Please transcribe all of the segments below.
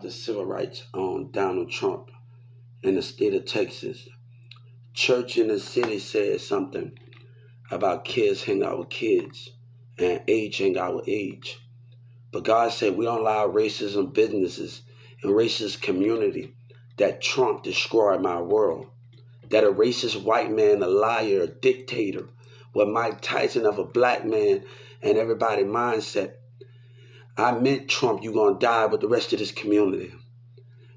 the civil rights on Donald Trump in the state of Texas. Church in the city said something about kids hang out with kids and age hang out with age. But God said we don't allow racism businesses and racist community that Trump destroyed my world. That a racist white man, a liar, a dictator, with Mike Tyson of a black man and everybody mindset. I meant Trump, you're going to die with the rest of this community.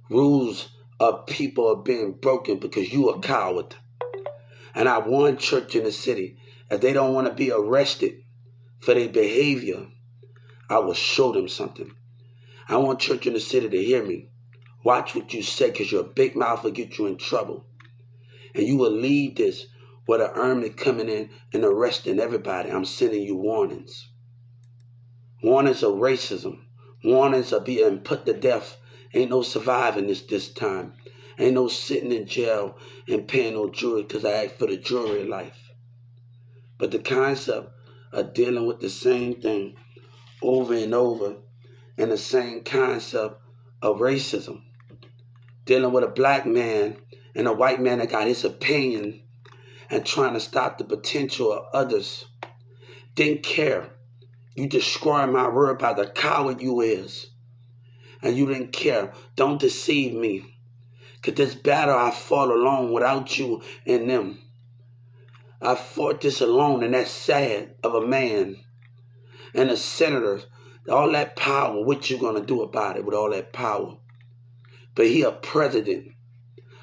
Rules of people are being broken because you a coward. And I warn church in the city, if they don't want to be arrested for their behavior, I will show them something. I want church in the city to hear me. Watch what you say, because your big mouth will get you in trouble. And you will leave this with an army coming in and arresting everybody. I'm sending you warnings. Warnings of racism. Warnings of being put to death. Ain't no surviving this time. Ain't no sitting in jail and paying no jury because I asked for the jury life. But the concept of dealing with the same thing over and over, and the same concept of racism. Dealing with a black man and a white man that got his opinion and trying to stop the potential of others. Didn't care. You destroyed my word by the coward you is. And you didn't care. Don't deceive me. Because this battle I fought alone without you and them. I fought this alone, and that's sad of a man and a senator. All that power, what you going to do about it with all that power? But he a president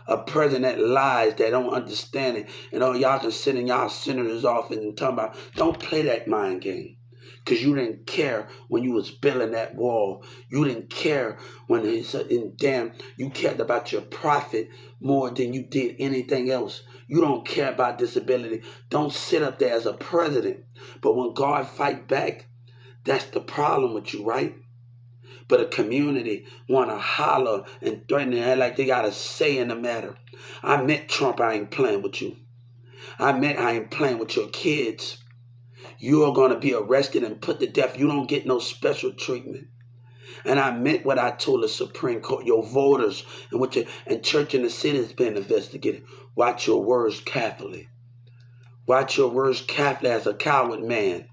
that lies, that don't understand it. And all y'all can sit in y'all senators' office and talk about, don't play that mind game. Because you didn't care when you was building that wall. You didn't care when you cared about your profit more than you did anything else. You don't care about disability. Don't sit up there as a president. But when God fight back, that's the problem with you, right? But a community want to holler and threaten and like they got a say in the matter. I meant Trump, I ain't playing with you. I meant I ain't playing with your kids. You are going to be arrested and put to death. You don't get no special treatment. And I meant what I told the Supreme Court, your voters and church in the city is being investigated. Watch your words carefully. Watch your words carefully as a coward man.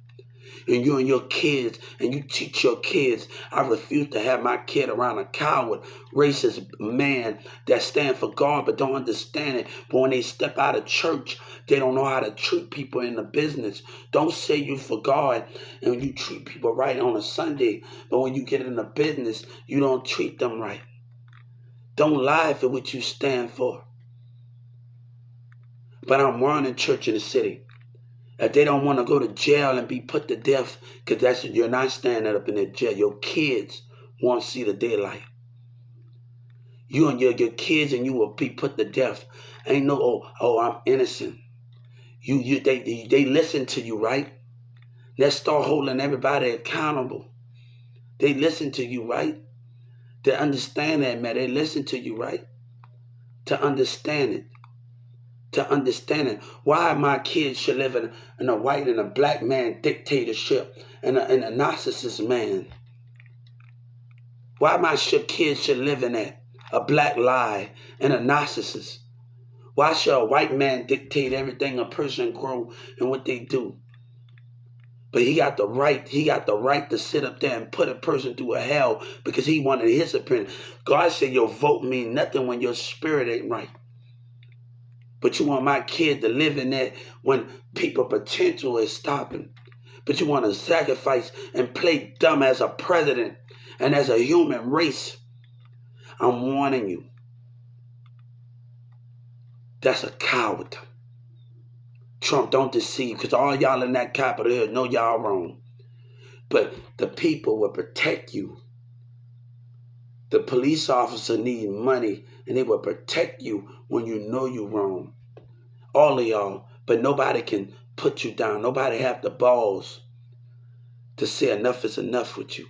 And you and your kids, and you teach your kids. I refuse to have my kid around a coward, racist man that stand for God but don't understand it. But when they step out of church, they don't know how to treat people in the business. Don't say you for God and you treat people right on a Sunday, but when you get in the business, you don't treat them right. Don't lie for what you stand for. But I'm warning church in the city. If they don't want to go to jail and be put to death, because you're not standing up in the jail. Your kids won't see the daylight. You and your kids and you will be put to death. Ain't no, I'm innocent. They listen to you, right? Let's start holding everybody accountable. They listen to you, right? They understand that, man. They listen to you, right? To understand it. To understand it. Why my kids should live in a white and a black man dictatorship and a narcissist man. Why my kids should live in that? A black lie and a narcissist. Why should a white man dictate everything a person grow and what they do? But he got the right to sit up there and put a person through a hell because he wanted his opinion. God said your vote mean nothing when your spirit ain't right. But you want my kid to live in that when people potential is stopping. But you want to sacrifice and play dumb as a president and as a human race. I'm warning you. That's a coward. Trump, don't deceive, because all y'all in that Capitol Hill know y'all wrong. But the people will protect you. The police officer need money, and they will protect you when you know you're wrong. All of y'all, but nobody can put you down. Nobody have the balls to say enough is enough with you.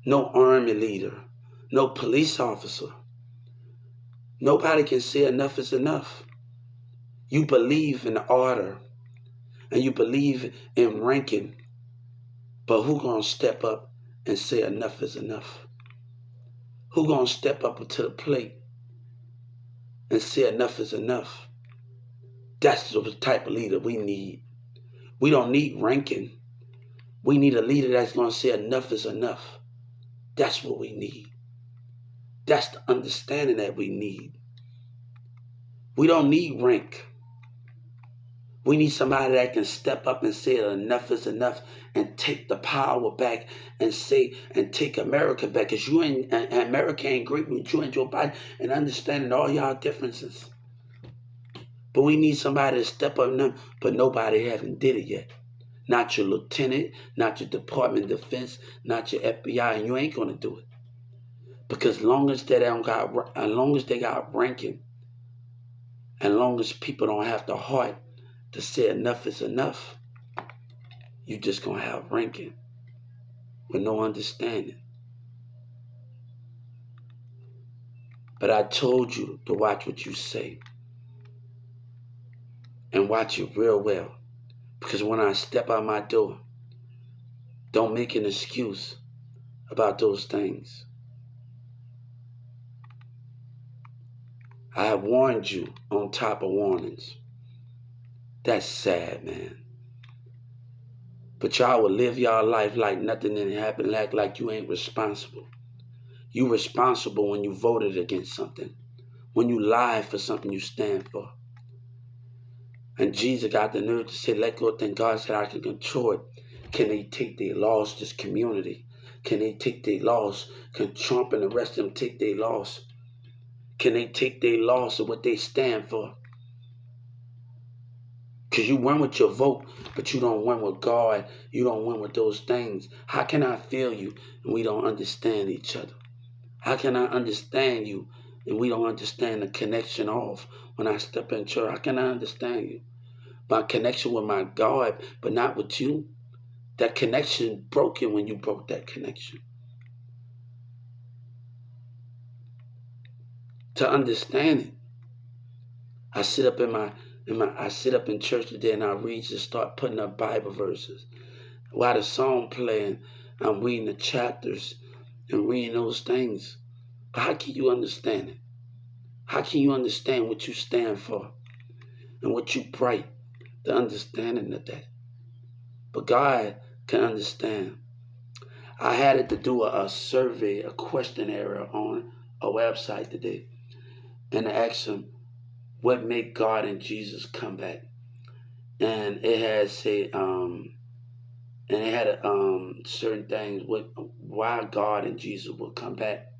No army leader, no police officer. Nobody can say enough is enough. You believe in order, and you believe in ranking, but who gonna step up and say enough is enough? Who gonna step up to the plate and say enough is enough? That's the type of leader we need. We don't need ranking. We need a leader that's gonna say enough is enough. That's what we need. That's the understanding that we need. We don't need rank. We need somebody that can step up and say enough is enough and take the power back and say and take America back. Because you and America ain't great with you and Joe Biden and understanding all y'all differences. But we need somebody to step up now, but nobody haven't did it yet. Not your lieutenant, not your Department of Defense, not your FBI, and you ain't gonna do it. Because as long as they got ranking, and long as people don't have the heart to say enough is enough, you just gonna have ranking with no understanding. But I told you to watch what you say and watch it real well. Because when I step out my door, don't make an excuse about those things. I have warned you on top of warnings. That's sad, man. But y'all will live y'all life like nothing didn't happen, like you ain't responsible. You responsible when you voted against something. When you lie for something you stand for. And Jesus got the nerve to say, let go, then God said, I can control it. Can they take their laws, this community? Can they take their laws? Can Trump and the rest of them take their laws? Can they take their laws of what they stand for? Because you win with your vote, but you don't win with God. You don't win with those things. How can I feel you and we don't understand each other? How can I understand you and we don't understand the connection of when I step in church? How can I understand you? My connection with my God, but not with you. That connection broken when you broke that connection. To understand it, I sit up in church today and I read, just start putting up Bible verses. While the song playing, I'm reading the chapters and reading those things. But how can you understand it? How can you understand what you stand for and what you pray? The understanding of that. But God can understand. I had it to do a survey, a questionnaire on a website today, and I asked them, what made God and Jesus come back? And it had certain things why God and Jesus would come back.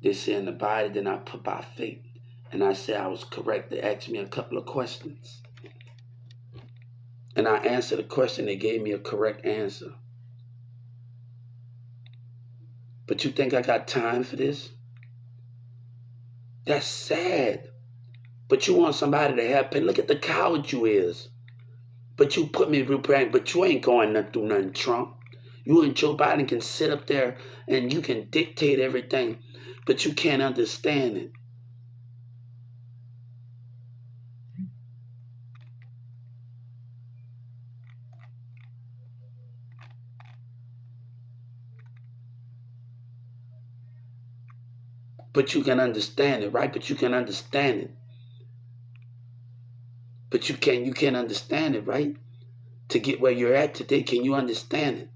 They said in the Bible, then I put by faith, and I said I was correct. They asked me a couple of questions, and I answered the question. They gave me a correct answer. But you think I got time for this? That's sad. But you want somebody to help. Look at the coward you is. But you put me through praying, but you ain't going through nothing, Trump. You and Joe Biden can sit up there and you can dictate everything, but you can't understand it. But you can understand it, right? But you can understand it. But you can't understand it, right? To get where you're at today, can you understand it?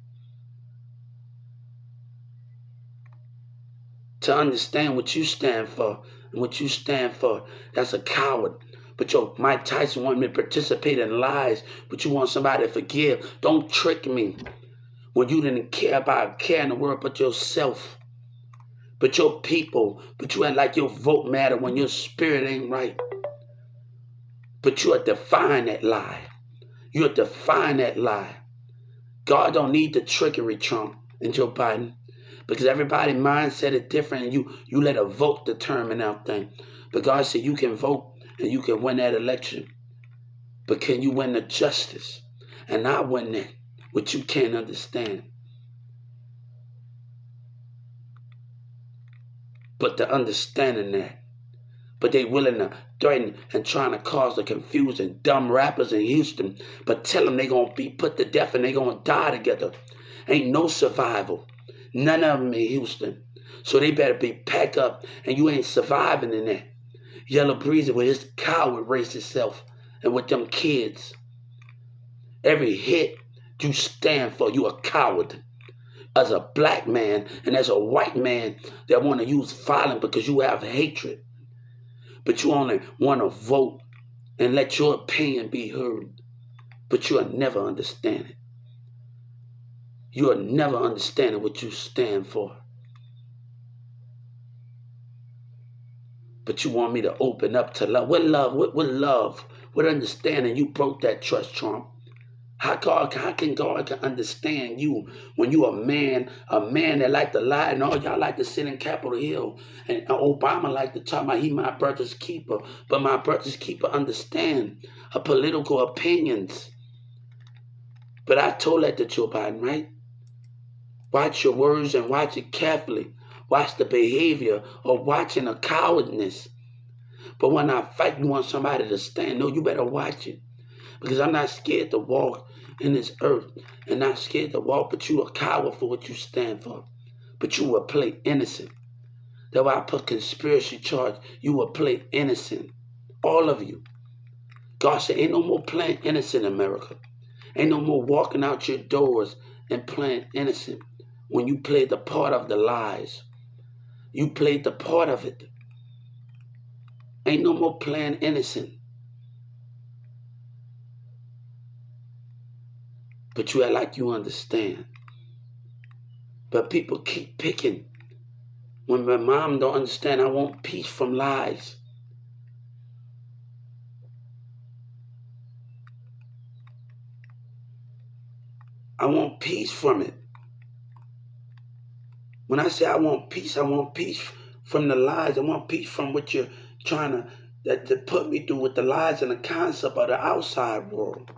To understand what you stand for and what you stand for, that's a coward. But Mike Tyson wanted me to participate in lies, but you want somebody to forgive. Don't trick me when you didn't care in the world but yourself. But your people, but you act like your vote matter when your spirit ain't right. But you are defying that lie. You are defying that lie. God don't need the trickery, Trump and Joe Biden, because everybody's mindset is different, and you let a vote determine that thing. But God said you can vote and you can win that election, but can you win the justice and not win that which you can't understand? But the understanding that. But they willing to threaten and trying to cause the confusion. Dumb rappers in Houston, but tell them they going to be put to death and they going to die together. Ain't no survival. None of them in Houston. So they better be packed up, and you ain't surviving in there. Yellow Breezy with his coward racist self and with them kids. Every hit you stand for, you a coward. As a black man and as a white man that want to use violence because you have hatred, but you only want to vote and let your opinion be heard, but you'll never understand it. You'll never understand what you stand for. But you want me to open up to love. What love? What love? What understanding? You broke that trust, Trump. How can God understand you when you a man that like to lie, and all y'all like to sit in Capitol Hill, and Obama like to talk about he my brother's keeper, but my brother's keeper understand her political opinions. But I told that to Joe Biden, right? Watch your words and watch it carefully. Watch the behavior of watching a cowardness. But when I fight, you want somebody to stand. No, you better watch it. Because I'm not scared to walk in this earth and not scared to walk, but you a coward for what you stand for. But you will play innocent. That's why I put conspiracy charge. You will play innocent. All of you. God said, ain't no more playing innocent in America. Ain't no more walking out your doors and playing innocent when you played the part of the lies. You played the part of it. Ain't no more playing innocent. But you act like you understand. But people keep picking. When my mom don't understand, I want peace from lies. I want peace from it. When I say I want peace from the lies. I want peace from what you're trying to put me through with the lies and the concept of the outside world.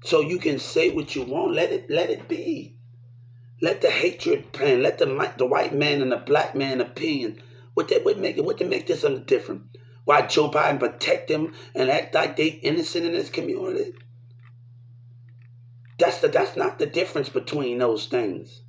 So you can say what you want. Let it be. Let the hatred plan. Let the white man and the black man opinion. What they make this something different? Why Joe Biden protect them and act like they innocent in this community? That's not the difference between those things.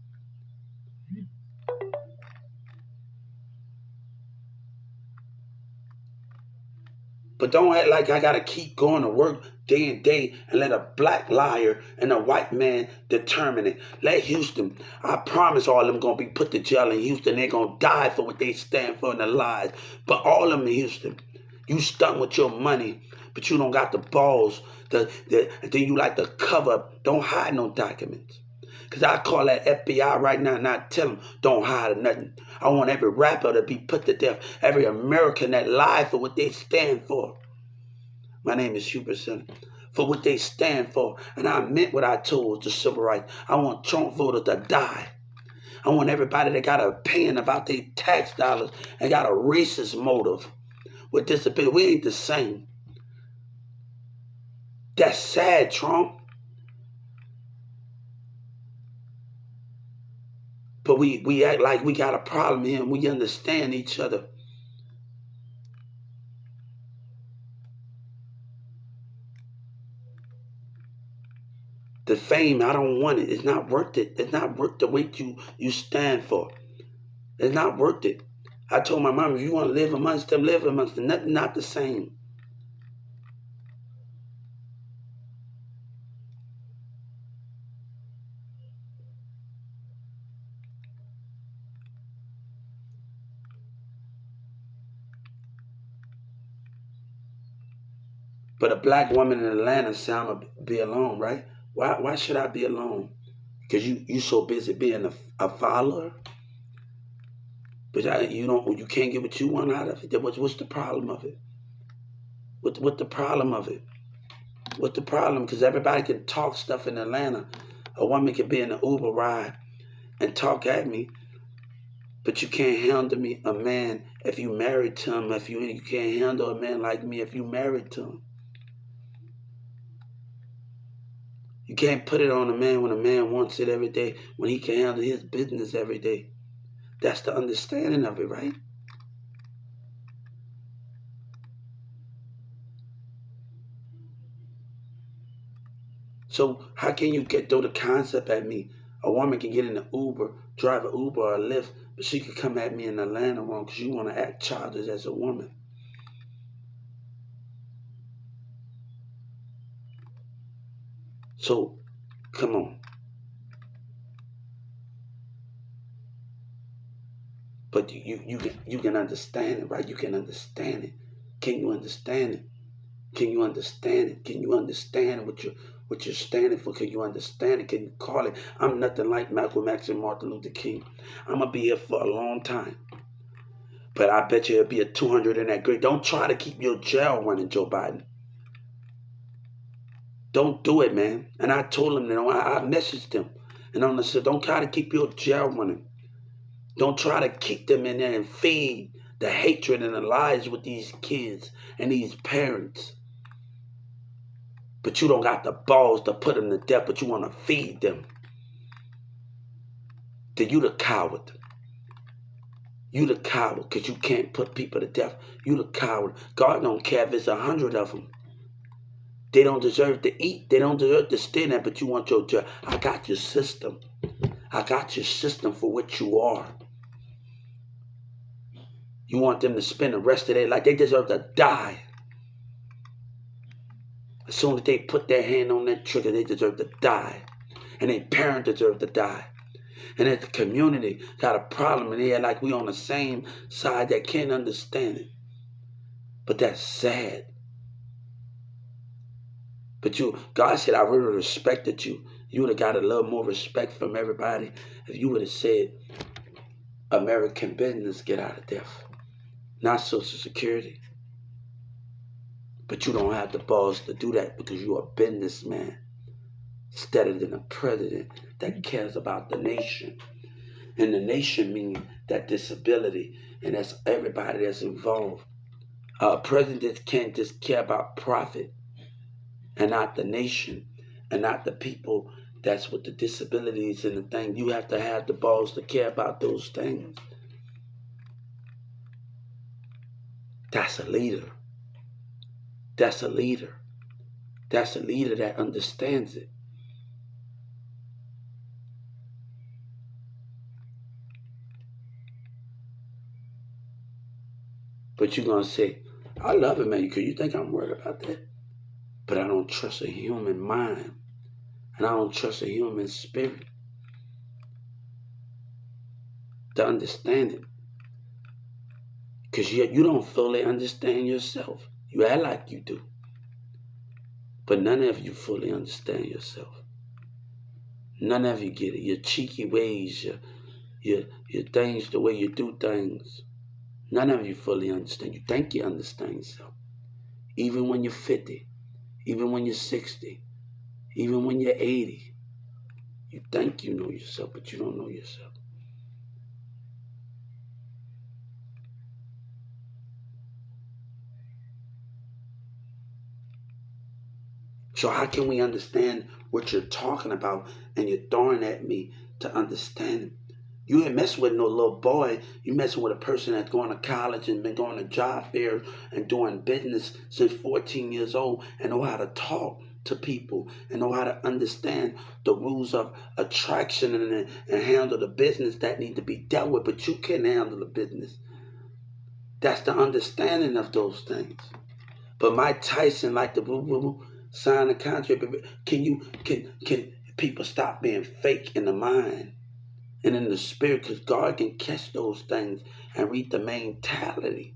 But don't act like I gotta keep going to work day and day and let a black liar and a white man determine it. Let Houston, I promise all of them gonna be put to jail in Houston. They're gonna die for what they stand for in the lies. But all of them in Houston, you stuck with your money, but you don't got the balls. Then you like to cover up. Don't hide no documents. Because I call that FBI right now and I tell them, don't hide nothing. I want every rapper to be put to death. Every American that lies for what they stand for. My name is Hubert Center. For what they stand for. And I meant what I told the civil rights. I want Trump voters to die. I want everybody that got a opinion about their tax dollars and got a racist motive with disability. We ain't the same. That's sad, Trump. But we act like we got a problem here and we understand each other. The fame, I don't want it. It's not worth it. It's not worth the weight you stand for. It's not worth it. I told my mom, if you want to live amongst them, live amongst them. Nothing, not the same. But a black woman in Atlanta say I'm gonna be alone, right? Why should I be alone? Because you so busy being a follower, but you can't get what you want out of it. Then what's the problem of it? What the problem of it? What's the problem? Because everybody can talk stuff in Atlanta. A woman can be in an Uber ride and talk at me, but you can't handle me a man if you married to him. If you can't handle a man like me if you married to him. You can't put it on a man when a man wants it every day, when he can handle his business every day. That's the understanding of it, right? So how can you throw the concept at me? A woman can get in an Uber, drive an Uber or a Lyft, but she could come at me in Atlanta wrong because you want to act childish as a woman. So come on. But you can understand it, right? You can understand it. Can you understand it? Can you understand it? Can you understand what you're standing for? Can you understand it? Can you call it? I'm nothing like Malcolm X and Martin Luther King. I'm gonna be here for a long time. But I bet you it'll be a 200 in that grade. Don't try to keep your jail running, Joe Biden. Don't do it, man. And I told him, I messaged him. And I said, don't try to keep your jail running. Don't try to keep them in there and feed the hatred and the lies with these kids and these parents. But you don't got the balls to put them to death, but you want to feed them. Then you the coward. You the coward because you can't put people to death. You the coward. God don't care if it's 100 of them. They don't deserve to eat. They don't deserve to stay there, but you want your job. I got your system. I got your system for what you are. You want them to spend the rest of their life. They deserve to die. As soon as they put their hand on that trigger, they deserve to die. And their parents deserve to die. And if the community got a problem and they're like we on the same side that can't understand it. But that's sad. But God said, I really respected you. You would have got a little more respect from everybody if you would have said, American business, get out of death. Not Social Security. But you don't have the balls to do that because you're a businessman instead than a president that cares about the nation. And the nation means that disability, and that's everybody that's involved. Presidents can't just care about profit and not the nation and not the people that's with the disabilities and the thing. You have to have the balls to care about those things. That's a leader. That's a leader. That's a leader that understands it. But you're going to say, I love it, man, because you think I'm worried about that. But I don't trust a human mind. And I don't trust a human spirit to understand it. Because you don't fully understand yourself. You act like you do. But none of you fully understand yourself. None of you get it. Your cheeky ways, your things, the way you do things. None of you fully understand. You think you understand yourself. Even when you're 50, even when you're 60, even when you're 80, you think you know yourself, but you don't know yourself. So how can we understand what you're talking about and you're throwing at me to understand it? You ain't messing with no little boy. You messing with a person that's going to college and been going to job fairs and doing business since 14 years old and know how to talk to people and know how to understand the rules of attraction and handle the business that need to be dealt with. But you can't handle the business. That's the understanding of those things. But Mike Tyson, like the boo sign a contract. Can people stop being fake in the mind and in the spirit? Because God can catch those things and read the mentality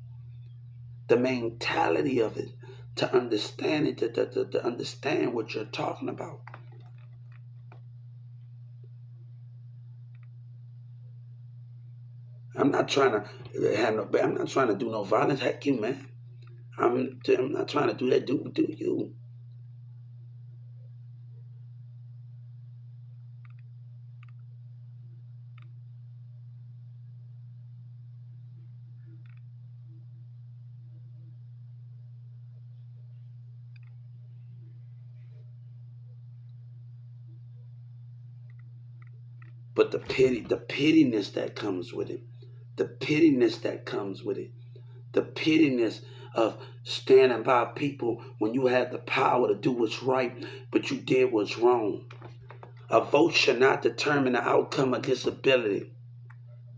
of it, to understand it, to understand what you're talking about. I'm not trying to do no violence. Heck you, man. I'm not trying to do that. Do you? But the pettiness that comes with it, the pettiness that comes with it, the pettiness of standing by people when you had the power to do what's right, but you did what's wrong. A vote should not determine the outcome of disability.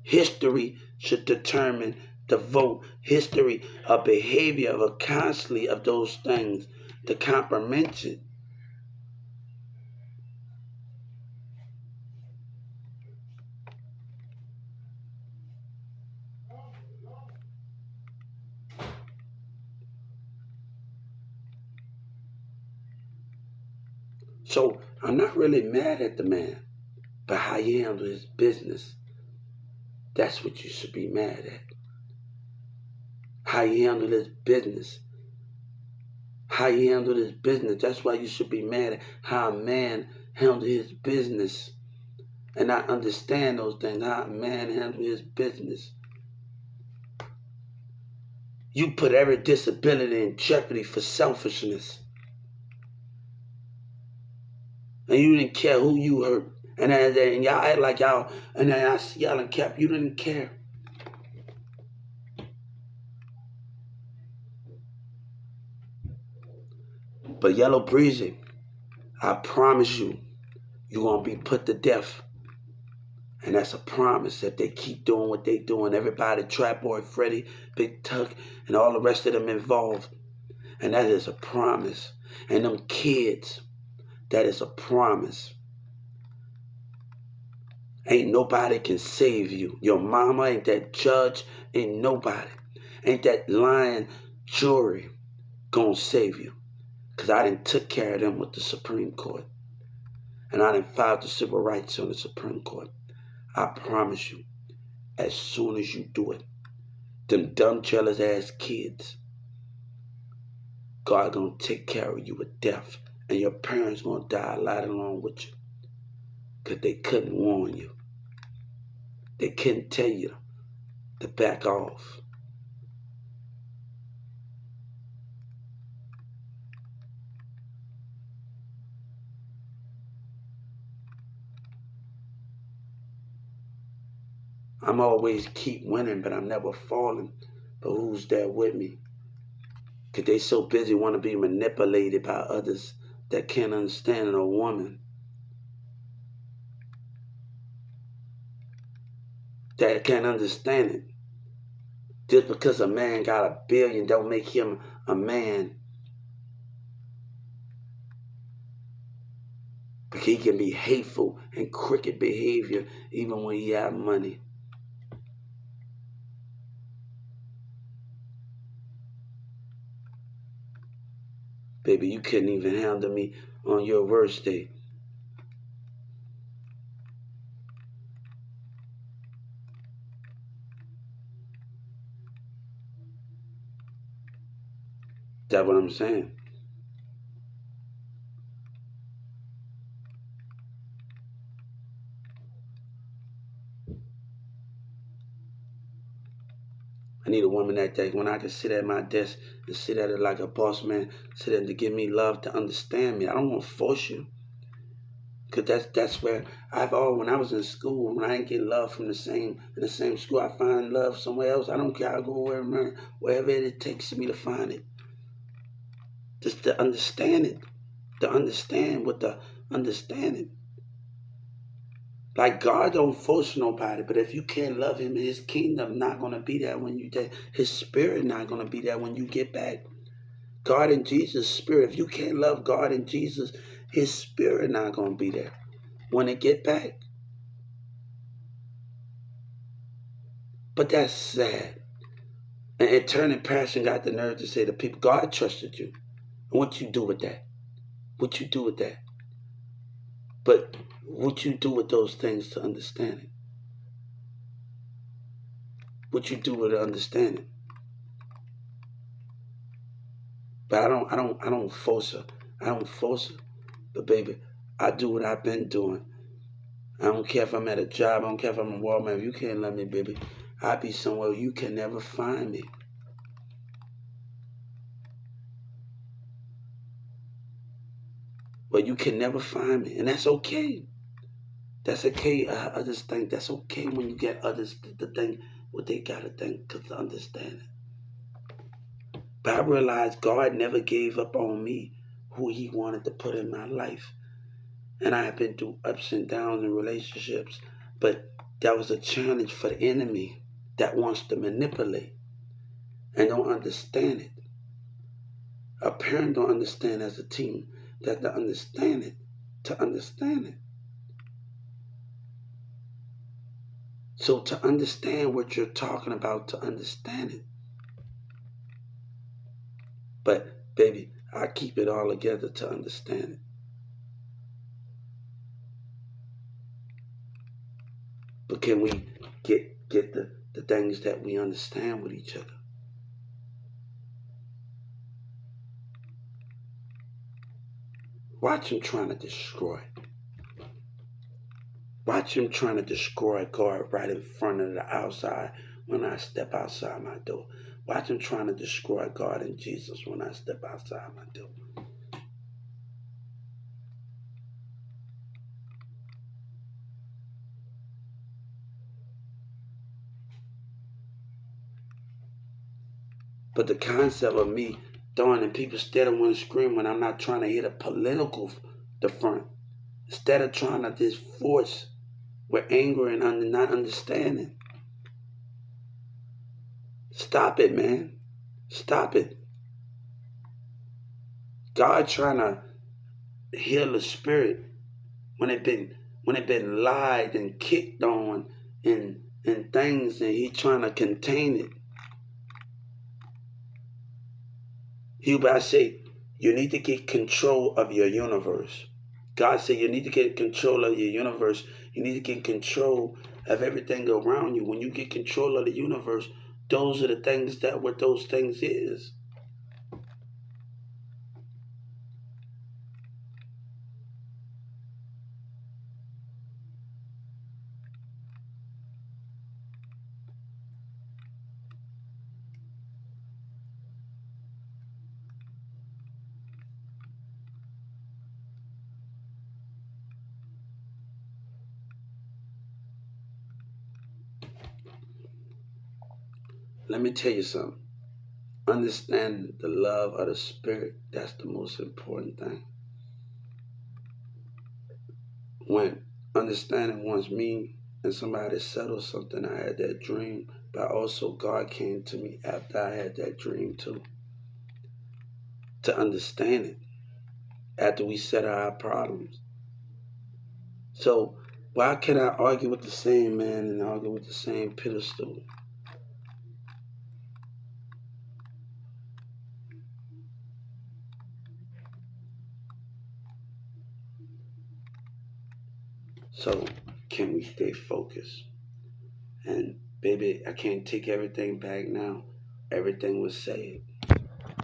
History should determine the vote. History, a behavior of a constantly of those things, the comprehension. So I'm not really mad at the man, but how he handled his business. That's what you should be mad at. How he handled his business. How he handled his business. That's why you should be mad at how a man handled his business. And I understand those things, how a man handled his business. You put every disability in jeopardy for selfishness. And you didn't care who you hurt. And y'all act like y'all, and then I see y'all in cap, you didn't care. But Yellow Breezy, I promise you, you're going to be put to death. And that's a promise if they keep doing what they doing. Everybody, Trap Boy, Freddie, Big Tuck, and all the rest of them involved. And that is a promise. And them kids, that is a promise. Ain't nobody can save you. Your mama ain't that judge. Ain't nobody. Ain't that lying jury gonna save you. Because I done took care of them with the Supreme Court. And I done filed the civil rights on the Supreme Court. I promise you, as soon as you do it, them dumb, jealous ass kids, God gonna take care of you with death. And your parents gonna die right along with you. Because they couldn't warn you. They couldn't tell you to back off. I'm always keep winning, but I'm never falling. But who's there with me? Because they so busy want to be manipulated by others that can't understand a woman. That can't understand it. Just because a man got a billion don't make him a man. Because he can be hateful and crooked behavior even when he have money. Baby, you couldn't even handle me on your worst day. That's what I'm saying. I need a woman that when I can sit at my desk and sit at it like a boss man, sit at it to give me love, to understand me. I don't want to force you. Because that's where when I was in school, when I didn't get love from in the same school, I find love somewhere else. I don't care. I go wherever it takes me to find it. Just to understand it. To understand what the understanding. Like God don't force nobody, but if you can't love him, his kingdom not gonna be there when you die. His spirit not gonna be there when you get back. God and Jesus' spirit. If you can't love God and Jesus, his spirit not gonna be there when they get back. But that's sad. And Turning Passion got the nerve to say to people, God trusted you. And what you do with that? What you do with that? But what you do with those things to understand it? What you do with understanding? But I don't force her. I don't force her. But baby, I do what I've been doing. I don't care if I'm at a job. I don't care if I'm in Walmart. If you can't love me, baby, I'll be somewhere you can never find me. But you can never find me. And that's okay. That's okay. I just think that's okay when you get others to think what they gotta think to understand it. But I realized God never gave up on me who he wanted to put in my life. And I have been through ups and downs in relationships. But that was a challenge for the enemy that wants to manipulate and don't understand it. A parent don't understand as a team that to understand it, to understand it. So to understand what you're talking about, to understand it. But baby, I keep it all together to understand it. But can we get the things that we understand with each other? Watch him trying to destroy. Watch him trying to destroy God right in front of the outside when I step outside my door. Watch him trying to destroy God and Jesus when I step outside my door. But the concept of me throwing and people still want to scream when I'm not trying to hit a political the front. Instead of trying to just force with anger and not understanding. Stop it, man. Stop it. God trying to heal the spirit when it been lied and kicked on and things and he trying to contain it. I say, you need to get control of your universe. God said you need to get control of your universe. You need to get control of everything around you. When you get control of the universe, those are the things that what those things is. Let me tell you something. Understand the love of the spirit. That's the most important thing. When understanding wants me and somebody settled something, I had that dream, but also God came to me after I had that dream too. To understand it after we settle our problems. So why can I argue with the same man and argue with the same pedestal? So can we stay focused? And baby, I can't take everything back now. Everything was saved.